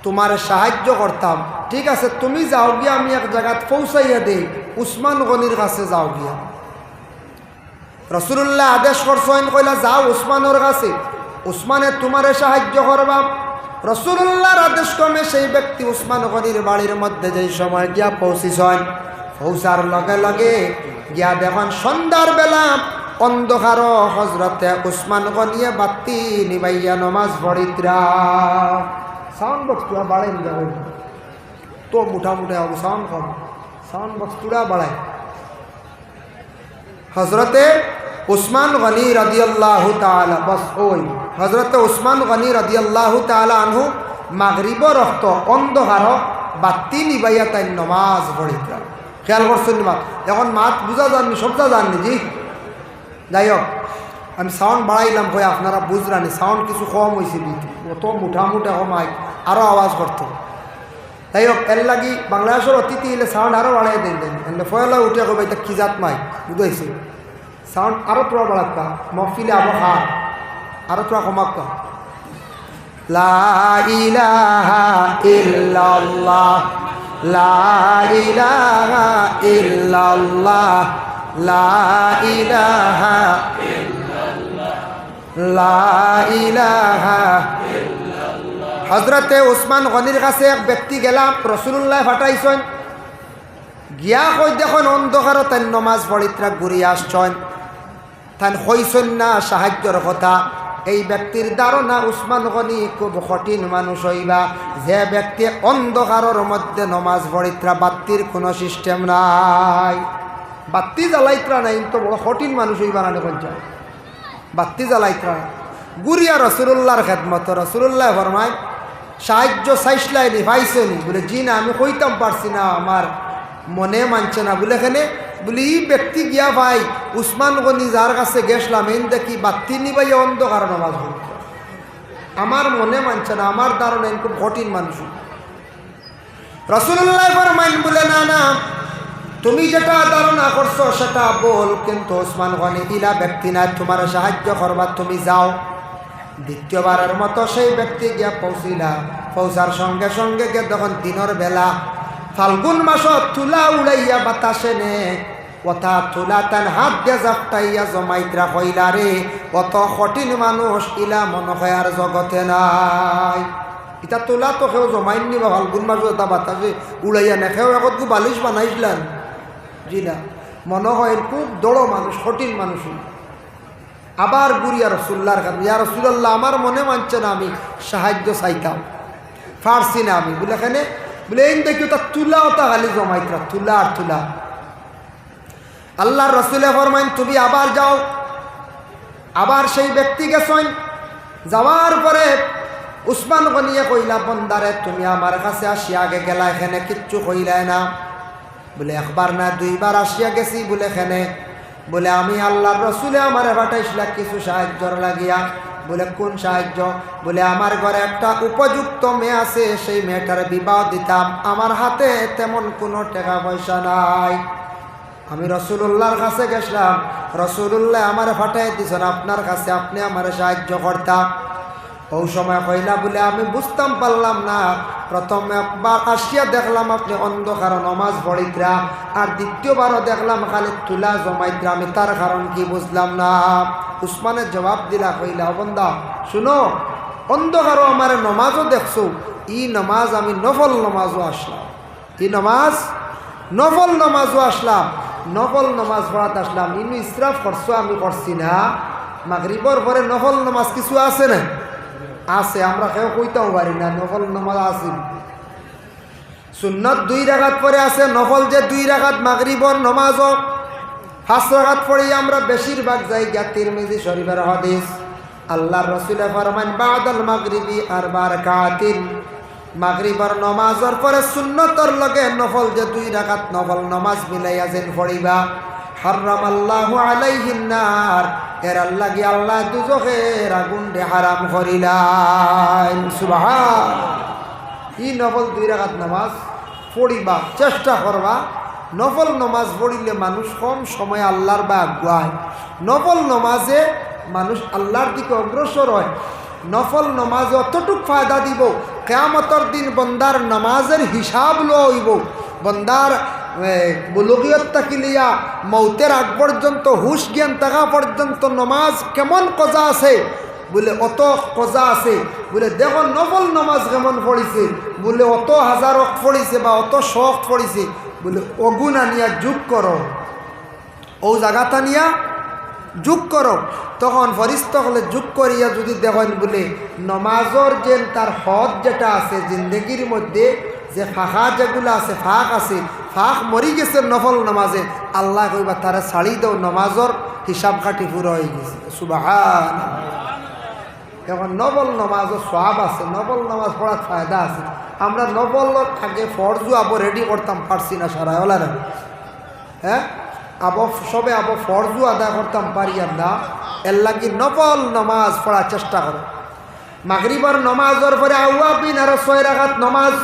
তোমার সাহায্য করতাম, ঠিক আছে তুমি যাও গিয়া, আমি এক জায়গাত পৌঁছাইয়া দেই, উসমান গনির কাছে যাও গিয়া। রাসূলুল্লাহ আদেশ করছেন, কইলা যাও উসমানের কাছে, উসমানে তোমারে সাহায্য করবা। রাসূলুল্লাহর আদেশ ক্রমে সেই ব্যক্তি উসমান গনির বাড়ির মধ্যে যেই সময় গিয়া পৌঁছিছেন, পৌঁছার লগে লগে গিয়া দেখেন সন্ধ্যার বেলা অন্ধকার, হজরতে উসমান গনিয়ে বাতি নিবাইয়া নমাজ পড়িত্রা। সাউন্ড বক্স পুরা বাড়াই যাবে তো মোটামুটি হবে, সাউন্ড কম, সাউন্ড বক্স পুরা বাড়ায়। হজরতে উসমান গনি রাদিয়াল্লাহু তাআলা, বস ওই হজরতে উসমান গনি রাদিয়াল্লাহু তাআলা আনহু মাগরিব রক্ত অন্ধকার বাতি নিবাইয়া তাই নমাজ পড়িত্রা। খেয়াল করছেন মাত, এখন মাত বুঝা যাননি, সবটা জাননি জি। যাই হোক, আমি সাউন্ড বাড়াইলাম কই আপনারা বুঝরানি, সাউন্ড কিছু কম হয়েছে, অত মুঠা কমাই আরও আওয়াজ করতো। যাই হোক, এর লাগি বাংলাদেশের অতিথি এলে সাউন্ড আরও বাড়াই দেন এনে ফয়লা উঠে কবে এটা কি জাত মাই বুঝাইছে, সাউন্ড আরও তোরা বাড়াক্কা, মহফিলে আবো খা আরও তোরা কমাক্কা। লা ইলাহা ইল্লাল্লাহ, লা ইলাহা ইল্লাল্লাহ, লা ইলাহা ইল্লাল্লাহ, লা ইলাহা। হজরতে উসমান গনির কাছে এক ব্যক্তি গেলাম, রাসূলুল্লাহ ফাটাইছেন, গিয়া কই দেখুন অন্ধকার তাই নমাজ পড়িত্রা ঘুরিয়ে আসছেন, তাই কইছেন না সাহায্যর কথা। এই ব্যক্তির ধারণা উসমান গনি খুব কঠিন মানুষ হইবা, যে ব্যক্তি অন্ধকারের মধ্যে নমাজ পড়িত্রা, বাত্তির কোনো সিস্টেম নাই, বাত্তি জ্বালাইত্রা নাই, তো বড় কঠিন মানুষ হইবা না দেখুন, বাত্তি জ্বালাইত্রা গুরিয়া রাসূলুল্লাহর খেদমত। রাসূলুল্লাহ ফরমায় সাহায্য চাইছিলাইনি, পাইছেনি? বলে জি না, আমি কইতাম পারছি না, আমার মনে মানছে না। বলে এখানে বলি এই ব্যক্তি গিয়া ভাই উসমান গনি যার কাছে গেছিলাম, এন দেখি বাত্তি নিবাইয়া অন্ধকার নামাজ পড়ত, আমার মনে মানছে না, আমার ধারণা খুব কঠিন মানুষ। রাসূলুল্লাহ ফরমাইন বলে না না, তুমি যেটা ধারণা করছো সেটা বল, কিন্তু উসমান গনি ইলা ব্যক্তি না, তোমার সাহায্য করবা, তুমি যাও। দ্বিতীয়বারের মতো সেই ব্যক্তি গিয়া পৌঁছিলা, পৌঁছার সঙ্গে সঙ্গে গিয়ে তখন দিনের বেলা ফাল্গুন মাস তুলা উড়াইয়া বাতাসে নে, কথা তুলা তান হাত দিয়ে জাপটাইয়া জমাইত্রা কইলা রে, কত কঠিন মানুষ ইলা মনে হয় আর জগতে নাই। এটা তোলা তো কেউ জমাইন নিবা, ফাল্গুন মাস এটা বাতাসে উড়াইয়া নে, কেউ একত বালিশ বানাইছিলেন জি না, মনে হয় খুব দড়ো মানুষ, কঠিন মানুষ। আবার গুরিয়া রাসূলুল্লাহর কাছে, ইয়া রাসূলুল্লাহ আমার মনে মানছে না, আমি সাহায্য চাইতাম, পারছি না আমি। বলে এখানে বলে এই দেখি ওটা তুলা, ওটা খালি জমাইত্রা, তুলা আর তুলা। আল্লাহর রাসূল ফরমাইন তুমি আবার যাও। আবার সেই ব্যক্তি গেছেন, যাওয়ার পরে উসমান গনিয়ে কইলা বন্দারে তুমি আমার কাছে আসি আগে গেলা, এখানে কিচ্ছু কইলাই না। বলে একবার না দুইবার আসিয়া গেছি। বলে এখানে বলে আমি আল্লাহর রাসূলে আমার পাঠাইছিলা কিছু সাহায্যর লাগিয়া। বলে কোন সাহায্য? বলে আমার ঘরে একটা উপযুক্ত মেয়ে আছে, সেই মেয়েটার বিবাহ দিতাম, আমার হাতে তেমন কোনো টাকা পয়সা নাই, আমি রাসূলুল্লাহর কাছে গেছিলাম, রাসূলুল্লাহ আমার পাঠাই দিয়েছেন আপনার কাছে, আপনি আমার সাহায্য করতাম। ওই সময় কইলা বলে আমি বুঝতাম পারলাম না, প্রথম একবার আসিয়া দেখলাম আপনি অন্ধকার নমাজ পড়িত্রা, আর দ্বিতীয়বারও দেখলাম খালি তুলা জমাইত্রা, আমি তার কারণ কি বুঝলাম না। উসমানের জবাব দিলা, কইলা বন্দা শুনো, অন্ধকারও আমার নমাজও দেখছো, ই নমাজ আমি নফল নমাজও আসলাম, ই নমাজ নফল নমাজও আসলাম, নফল নমাজ পড়াতে আসলাম, ইনু ইসরাফ করছো আমি করছি না। মাগরিবর পরে নফল নমাজ কিছু আছে না? আছে, আমরা কেউ কইতেও পারি না, নফল নমাজ আছে। সুন্নত 2 রাকাত পরে আছে, নফল যে 2 রাকাত মাগরিবর নমাজও 5 রাকাত পড়ি আমরা বেশিরভাগ জায়গা তিরমিজি শরীফের হাদিস। আল্লাহর রাসূল ফরমান বাদাল মাগরিবি 4 রাকাতিন, মাগরিবর নমাজের পরে সুন্নতর লগে নফল যে 2 রাকাত নফল নমাজ মিলাইয়া যেন পড়িবা, হারামাল্লাহু আলাইহিন নার, এর লাগি আল্লাহ দুজখের আগুন দে হারাম করিলেন। সুবহান। ই নফল 2 রাকাত নামাজ পড়িবা, চেষ্টা করবা। নফল নমাজ পড়িলে মানুষ কম সময় আল্লাহর বা আগুয়ায়, নফল নমাজে মানুষ আল্লাহর দিকে অগ্রসর হয়। নফল নমাজে অতটুক ফায়দা দিব, কিয়ামতের দিন বন্দার নামাজের হিসাব লইব। বন্দার বুলুগিয়ত তাকিলিয়া মৌতের আগ পর্যন্ত হুশ জ্ঞান থাকা পর্যন্ত নমাজ কেমন কজা আছে, বলে অত কজা আছে। বলে দেখো নফল নমাজ কেমন পড়িছে, বলে অত হাজার অক পড়িছে বা অত শখ পড়িছে। বলে অগুণ আনিয়া যোগ করো, ও জায়গাটা নিয়া যোগ করো। তখন ফরিস্ত হলে যোগ করিয়া যদি দেখেন বলে নমাজর যে তার হদ যেটা আছে জিন্দগির মধ্যে, যে ফাঁকা যেগুলো আছে ফাঁক আছে, ফাঁক মরি গেছে নফল নামাজে, আল্লাহ কইবা তারা ছাড়ি দাও, নমাজর হিসাব কাটি পুরো হয়ে গেছে। সুবহান। এখন নফল নামাজও সওয়াব আছে, নফল নামাজ পড়ার ফায়দা আছে। আমরা নফল আগে ফরজু আবো রেডি করতাম, পারছি না সারা হলা না, হ্যাঁ সবে আবো ফরজু আদায় করতাম পারি না। এর লাগি নফল নামাজ পড়ার চেষ্টা করো। মাগরিবার নমাজের পরে আওয়াবিন আর 6 রাকাত নমাজ,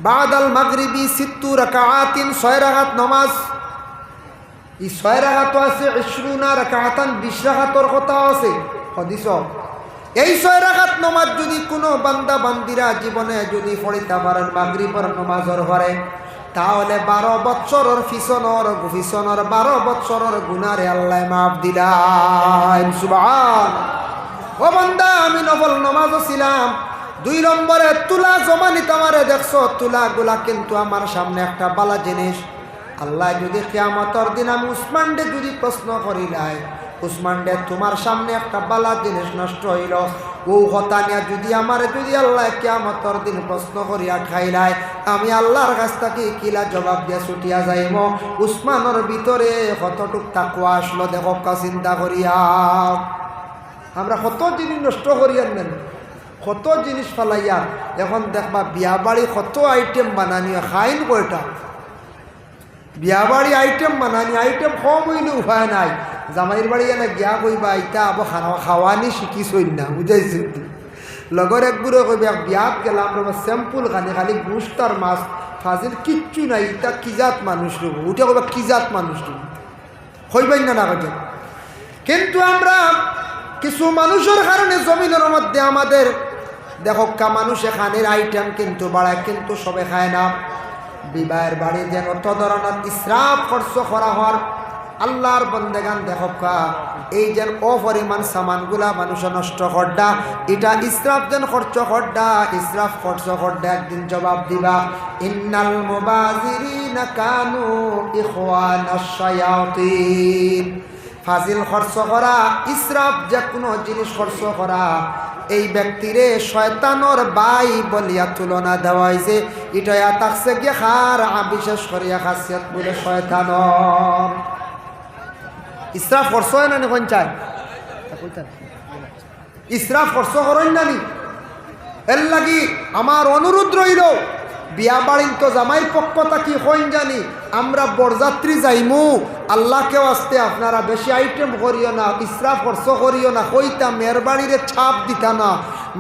বাদাল মাগরিবি 60 রাকাতিন 6 রাকাত নমাজ। এই 6 রাকাত আছে 20 রাকাতান 20 রাকাতর কথা আছে হাদিস। এই 6 রাকাত নমাজ যদি কোনো বান্দা বান্দিরা জীবনে যদি পড়িতে পারেন মাগরিবার নমাজের পরে, তাহলে 12 বৎসরের পিছনের 12 বৎসরের গুনারে আল্লাহ মাফ দিলেন। সুবহান। ও বান্দা, আমি নফল নামাজও ছিলাম, 2 নম্বরে তুলা জমা নিতে আমারে দেখছো, তুলাগুলা কিন্তু আমার সামনে একটা বালা জিনিস। আল্লাহ যদি কিয়ামতের দিন আমি উসমান ডে যদি প্রশ্ন করিলাই, উসমান ডে তোমার সামনে একটা বালা জিনিস নষ্ট হইল, ও কথা নিয়ে যদি আমার যদি আল্লাহ কিয়ামতের দিন প্রশ্ন করিয়া খাইলাই, আমি আল্লাহর কাছ থেকে কিলা জবাব দিয়া ছুটিয়া যাইব। উসমানের ভিতরে কতটুক তাকওয়া আসলো দেখো, চিন্তা করিয়া। আমরা কত জিনিস নষ্ট করিয়া নেন, কত জিনিস ফেলাইয়া। এখন দেখবা বিয়া বাড়ি কত আইটেম বানানি, খাইন কয়টা বিয়া বাড়ি আইটেম বানানি, আইটেম কম হইলে উপায় নাই। জামাইর বাড়ি এনে গিয়া কইবা ইটা আবো খাওয়ানি শিখিছই না, বুঝাইছি। লগর একগুড়ে কইবা বিয়াত গেলাম রবা স্যাম্পুল খানি, খালি গুস্ত আর মাছ, ফাজিল কিচ্ছু নাই, ইটা কিজাত মানুষ রব, উঠে কইবা কিজাত মানুষ রব, হইবাই না না কইতে। কিন্তু আমরা কিছু মানুষের কারণে জমিনের মধ্যে আমাদের দেখো মানুষে খানের আইটেম কিন্তু বাড়ায়, কিন্তু সবে খায় না। বিবাহের বাড়ি যেন তদরণত ইসরাফ খরচ করা হওয়ার, আল্লাহর বন্দেগান দেখো এই যেন অপরিমাণ সামানগুলা মানুষ নষ্ট করডা, এটা ইসরাফ যেন খরচ করডা, ইসরাফ খরচ করডা একদিন জবাব দিবা। ইন্নাল মুবাযিরিনা কানু ইখওয়ানাশ শায়াতিন। ফাজিল খরচ করা, ইসরাফ যে কোনো জিনিস খরচ করা, এই ব্যক্তিরে শয়তানোর বাই বলিয়া তুলনা দেওয়া হয়েছে। এটা তাকছে গিয়ে খার বিশেষ করিয়া খাসিয়ত বলে শয়তানর। ইসরাফ খরচ হয় না নি কোন চায়, ইসরাফ খরচ করেন না নি। এর লাগি আমার অনুরোধ রইল, বিয়া বাড়ির তো জামাইর পক্ষ থাকি হইন জানি আমরা বরযাত্রী যাইমু, আল্লাহকেও আসতে আপনারা বেশি আইটেম করিও না, ইসরাফ খরচ করিও না, কইতা মেরবাড়িরে ছাপ দিতা না,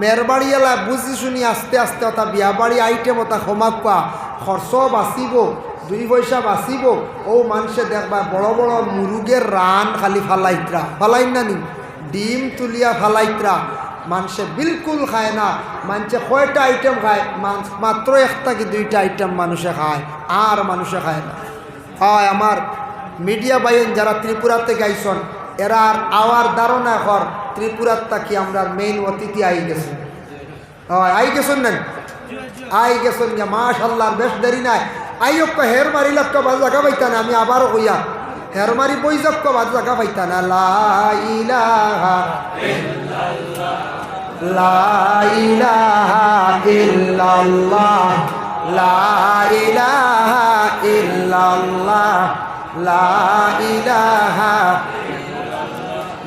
মেরবাড়ি এলা বুঝি শুনি আস্তে আস্তে ওটা বিয়া বাড়ি আইটেম ওটা কমাকা, খরচ বাঁচিব, 2 পয়সা বাঁচিব। ও মানুষে দেখবা বড় বড় মুরুগের রান খালি ফালাইত্রা, ফালাই না নি, ডিম তুলিয়া ফালাইত্রা, মানুষে বিলকুল খায় না। মানুষে কয়টা আইটেম খায়, মাত্র 1টা কি 2টা আইটেম মানুষে খায়, আর মানুষে খায় না। হয় আমার মিডিয়া বাইন যারা ত্রিপুরাতে গাইছন, এরা আর আওয়ার ধারণা কর ত্রিপুরার তাকি আমরা মেইন অতিথি আই গেছেন। হয় আই গেছেন না, আই গেছেন যে মাশাআল্লাহ, বেশ দেরি নাই। আইয়ক হের মারি লক্ষ বাজ জায়গা পাইতা না, আমি আবারও কইয়া হের মারি বই যক্ষ বাজ জায়গা পাইতা না। লা ইলাহা ইল্লাল্লাহ, লা ইলাহা ইল্লাল্লাহ, লা ইলাহা ইল্লাল্লাহ, লা ইলাহা।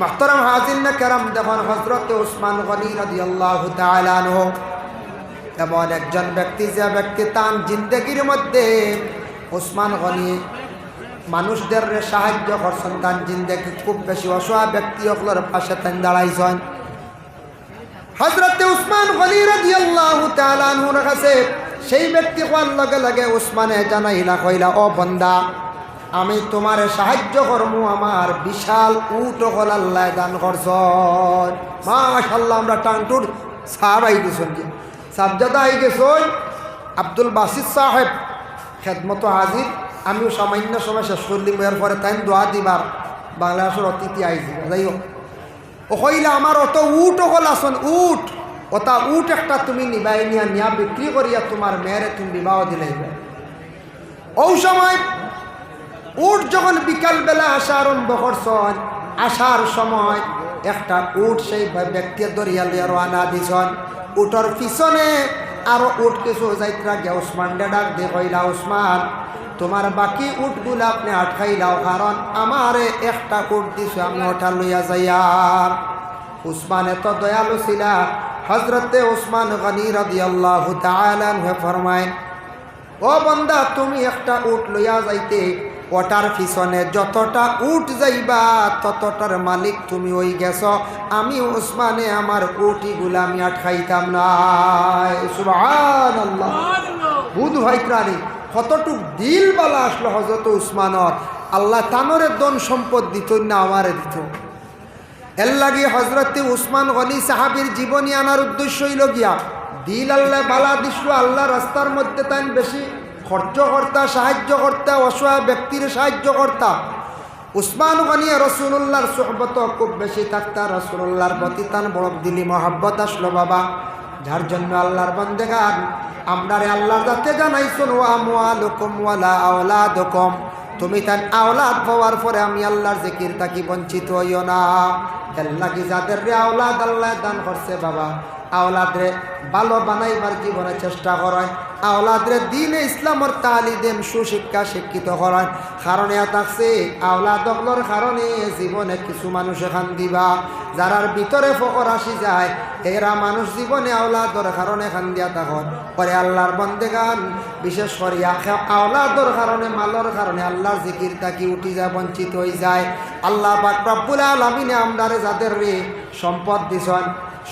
মুহতারাম হাজিরিন کرام, দেখুন হযরত ওসমান গনি রাদিয়াল্লাহু তাআলা আনহু এমন একজন ব্যক্তি, যে ব্যক্তি তার জিন্দগির মধ্যে ওসমান গনি মানুষদের সাহায্য করছেন, তার জিন্দগি খুব বেশি অসহায় ব্যক্তিগুলোর পাশে তাই দাঁড়াইছেন। হযরত ওসমান গনি রাদিয়াল্লাহু তাআলা আনহুর কাছে সেই ব্যক্তি কোয়ার লগে লগে ওসমানে জানাইলা, কইলা ও বান্দা, আমি তোমার সাহায্য করবো, আমার বিশাল উট হল আল্লাহ দান করছেন। মাশাআল্লাহ, আমরা টানটুর সাহাবাই গেছেন, সাজ্জাদা আই গেছই আব্দুল বাসির সাহেব খেদমত হাজির। আমিও সামান্য সময় শেষ করলিম, এরপরে তাই দোয়া দিবার বাংলাদেশের অতিথি আইজি। যাই হোক, ও কইলা আমার অত উট হল আসন উট, ওটা উট একটা তুমি নিবাই নিয়া নিয়া বিক্রি করিয়া তোমার মেয়েরে তুমি বিবাহ দিলে। ও সময় উট যখন বিকালবেলা আসা আরম্ভ করছেন, আসার সময় একটা উট সেই ব্যক্তির দরিয়া লিয়া রওনা দিছন। উটর পিছনে আরো উট কিছু যাইত্রা গিয়া উসমান ডাক দিয়ে কইলা, উসমান তোমার বাকি উটগুলো আপনি আটকাইলাও, কারণ আমারে একটা উট দিছে, আমি ওটা লইয়া যাইয়ার। উসমান এত দয়ালু ছিলা, হজরতে উসমান গনি রাদিয়াল্লাহু তাআলা আনহু ফরমায়, ও বান্দা তুমি একটা উট লইয়া যাইতে, ওটার পিছনে যতটা উট যাইবা ততটার মালিক তুমি ওই গেছ। আমি উসমানে আমার উটিগুলা আমি আটকাইতাম না। সুবহানাল্লাহ। বুধ ভাই প্রাণী কতটুক দিল বালা আসলো হযরত উসমানর। আল্লাহ তানরে ধন সম্পদ দিত না, আমারে দিত। এর লাগে হজরতে উসমান গনি সাহাবীর জীবনী আনার উদ্দেশ্য হইল গিয়া দিল আল্লাহ বালা দিছিল, আল্লাহ রাস্তার মধ্যে তাই বেশি খরচ করতা, সাহায্য করতা, অসহায় ব্যক্তির সাহায্য করতা। উসমান গনি রসুল্লাহর সোহবত খুব বেশি থাকতা, রসুল্লাহর প্রতি তান বড় দিলি মহাব্বত আসলো বাবা। যার জন্য আল্লাহর বান্দেগান আমরারে আল্লাহর যাতে জানাইছেন, ওয়া আমওয়ালুকুম ওয়ালা আওলাদুকুম, তুমি তার আওলাদ পাওয়ার পরে আমি আল্লাহর জিকির থাকি বঞ্চিত হইও না। এর লাগি যাদের রে আওলাদ আল্লাহ দান করছে বাবা, আওলাদরে ভালো বানাইবার জীবনে চেষ্টা করেন, আওলাদরে দিনে ইসলামর তালিম সুশিক্ষা শিক্ষিত করেন। কারণ এ থাকছে আওলাদগুলোর কারণে জীবনে কিছু মানুষ এখান দিবা, যারার ভিতরে ফকর আসি যায়, এরা মানুষ জীবনে আওলাদর কারণে খান দিয়া তখন পরে আল্লাহর বন্দেগান বিশেষ করিয়া আওলাদর কারণে মালর কারণে আল্লাহর জিকির তাকি উঠি যায়, বঞ্চিত হয়ে যায়। আল্লাহ পাক রব্বুল আলামিনে আমরারে যাদের রে সম্পদ দিছেন,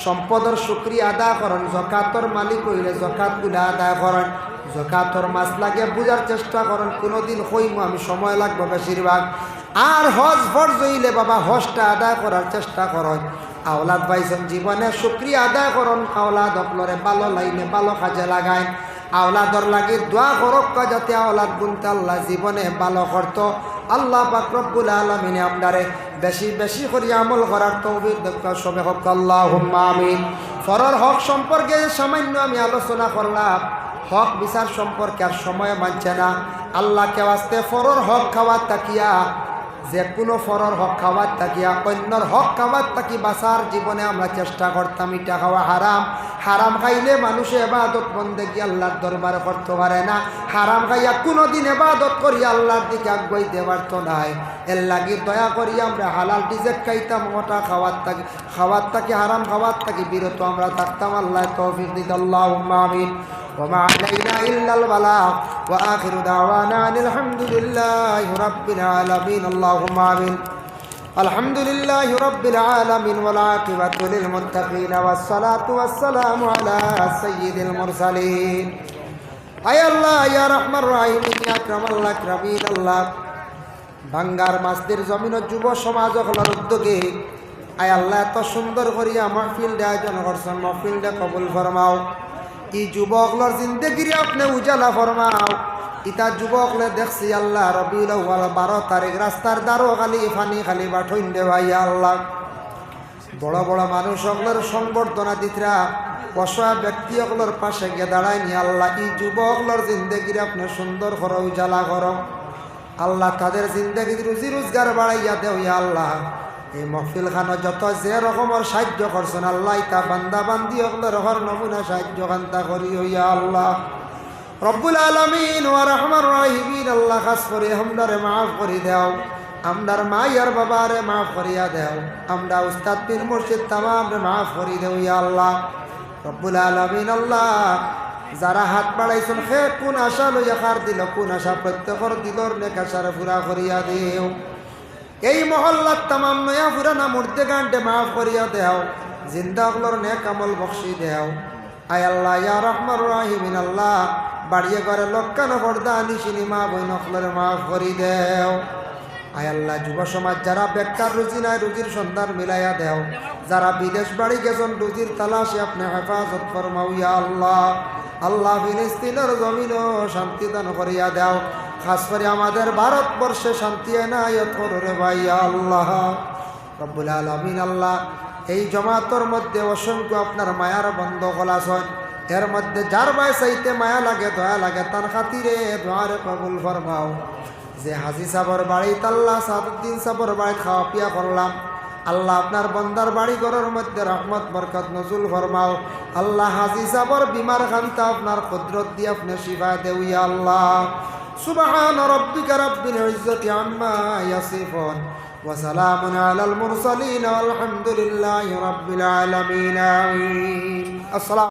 সম্পদের শুকরিয়া আদায় করেন। যাকাতর মালিক হইলে যাকাতগুলো আদায় করেন, যাকাতর মাস লাগে বুঝার চেষ্টা করেন। কোনোদিন হইমু আমি সময় লাগবে বেশিরভাগ। আর হজ ফরজ হইলে বাবা হজটা আদায় করার চেষ্টা করেন। আওলাদ পাইছেন জীবনে শুকরিয়া আদায় করেন, আওলাদ আপনারে ভালো লাইনে ভালো কাজে লাগায়। আওলাদর লাগি দোয়া করক যাতে আওলাদ গুনতে আল্লাহ জীবনে ভালো করত। আল্লাহ পাক রব্বুল আলামিন আমদারে বেশি বেশি করে আমল করার তৌফিক দান সবে হোক, আল্লাহুম্মা আমিন। ফরর হক সম্পর্কে সামান্য আমি আলোচনা করলাম, হক বিচার সম্পর্কে আর সময় মানছে না। আল্লাহকে ওয়াস্তে ফরর হক খাওয়ার তাকিয়া, যে কোনো ফরর হক খাওয়ার তাকিয়া অন্যর হক খাওয়ার তাকি বাঁচার জীবনে আমরা চেষ্টা করতাম। ইটা খাওয়া হারাম, হারাম খাইলে মানুষে এবাদত বন্দেগি আল্লাহর দরবারে করতে পারে না। হারাম খাইয়া কোনোদিন এবাদত করি আল্লাহর দিকে আগাইতে পারতো নাই। এর লাগি দয়া করি আমরা হালাল ডিজেট খাইতাম, ওটা খাওয়ার তাকি হারাম খাওয়ার তাকি বিরত আমরা থাকতাম। আল্লাহ তৌফিক দিত, আল্লাহুম্মা আমিন। وما علينا إلا البلاغ وآخر دعوانا أن الحمد لله رب العالمين. اللهم آمين. الحمد لله رب العالمين والعاقبة للمتقين والصلاة والسلام على سيد المرسلين. أي الله يا رحمن الرحيم يا أكرم الأكرمين. الله বাঙ্গার মাসদের জমিন যুব সমাজ হলার উদ্যোগে আয় আল্লাহ এত সুন্দর করিয়া মাহফিলটা আয়োজন করছেন, মাহফিলটা কবুল ফরমাও। ই যুবকলর জিন্দগির আপনি উজালা ফরমাও। ইতা যুবকলে দেখছি আল্লাহ রবিউল আউয়াল 12 তারিখ রাস্তার দ্বারও খালি ফানি খালি বাঠইন দেওয়াইয়া আল্লাহ বড় বড় মানুষ সকলের সংবর্ধনা দিতরা, অসহায় ব্যক্তি সকলের পাশে গিয়ে দাঁড়ায় নি আল্লাহ। ই যুবকলর জিন্দগির আপনি সুন্দর করো, উজালা করো আল্লাহ। তাদের জিন্দগির রুজি রোজগার বাড়াইয়া দেও ইয়া আল্লাহ। এই মহফিল খানো যত যে রকমের সাহায্য করছেন আল্লাহ, ইতা বান্দা বান্দি সকলের হর নমুনা সাহায্য কান্তা করি হইয়া আল্লাহ রব্বুল আলামিন ওয়া রহমান রাহিমিন। আল্লাহ খাস করে আমরারে মাফ করে দাও, আমরার মায়ার বাবারে মাফ করিয়া দাও, আমরা উস্তাদ পীর মুর্শিদ তামাম রে মাফ করে দেও ইয়া আল্লাহ রব্বুল আলামিন। আল্লাহ যারা হাত বাড়াইছেন সে কোন আশা লইয়া খার দিল, কোন আশা প্রত্যেকর দিলর নেক আশারে পুরা করিয়া দেও। এই মহল্লার তামাম নয়া পুরানা মূর্তি গানটে মাফ করিয়া দেও, জিন্দাগুলোর নেক আমল বখশি দেও। আয় আল্লাহ ইয়া রহমান রাহিমিন। আল্লাহ বাড়িয়ে ঘরে লক্কানো পর্দা নিশিনি মা বই নকলের মাফ করি দেও। আয় আল্লাহ যুব সমাজ যারা বেকার রুজি নাই রুজির সন্ধান মিলাইয়া দেও, যারা বিদেশ বাড়ি গেছেন রুজির তালাশে আপনি হেফাজত ফরমাও ইয়া আল্লাহ। আল্লাহ ফিলিস্তিনের জমিনও শান্তি দান করিয়া দাও, খাস করে আমাদের ভারতবর্ষে শান্তি এনায়ত করো রে ভাই ইয়া আল্লাহ রব্বুল আলামিন। আল্লাহ এই জমাতর মধ্যে অসংখ্য আপনার মায়ার বন্ধ খোলাছেন, এর মধ্যে যার ভাই চাইতে মায়া লাগে দয়া লাগে তার খাতিরে দোয়ারে কবুল ফরমাও। যে হাজি সাবর বাড়িতে আল্লাহ সাদুদ্দিন সাবর বাড়ি খাওয়া পিয়া করলাম, আল্লাহ আপনার বন্দার বাড়ি ঘরের মধ্যে রহমত বরকত নজুল ফরমাও। আল্লাহ হাজি সাবর বিমার খান্তা আপনার কুদরত দিয়ে আপনি শিফা দেও ইয়া আল্লাহ। সুবহান রাব্বিকা রাব্বিল ইজ্জাতি আম্মা ইয়াসিফুন ওয়া সালামুন আলাল মুরসালিন ওয়াল হামদুলিল্লাহি রাব্বিল আলামিন। আমিন। আসসালাম।